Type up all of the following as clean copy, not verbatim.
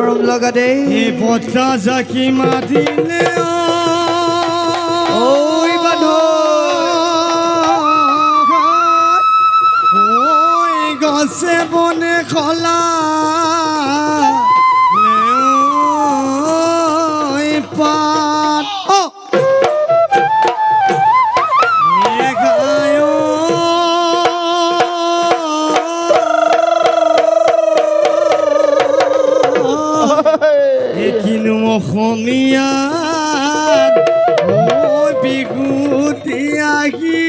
মৰম লগা দেই এই পত্ৰা জাকি মাতিলে ঐ বান্ধৱ ঐ গছে বনে খলা পাত কিনো অসমীয়াত বিহুতি আহি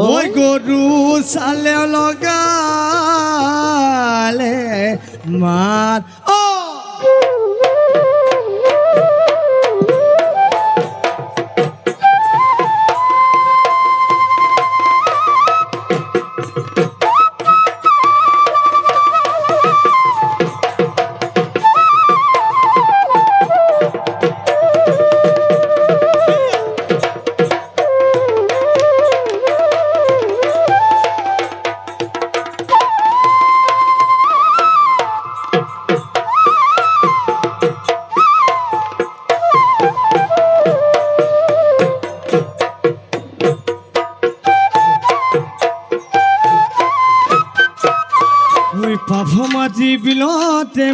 ঐ গৰু চালে লগালে মাত পাভমাটি বিলতে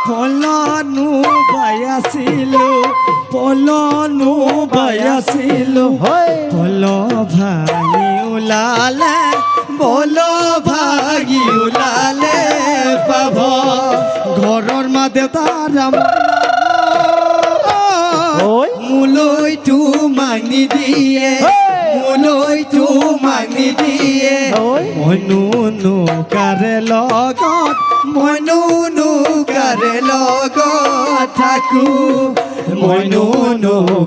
পলনো বাই আছিলো পল ভাগি ওলালে পাভ ঘৰৰ মা দেউতাৰ মোলৈতো মাগনি দিয়ে মইনো কাৰে লগত থাকো মইনো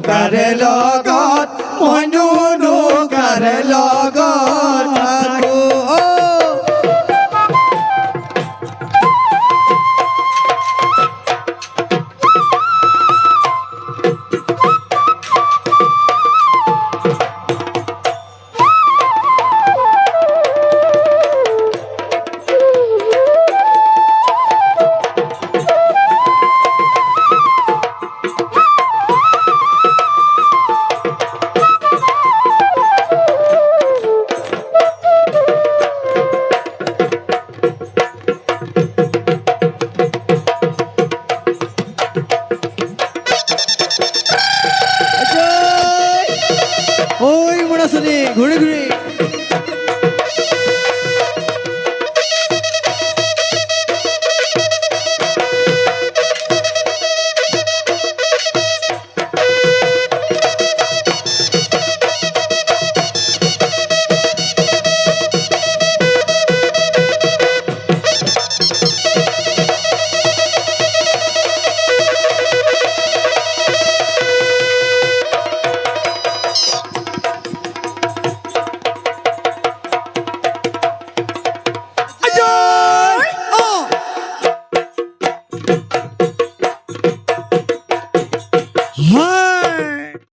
কাৰে লগত থাকো ঘুৰে ঘুৰে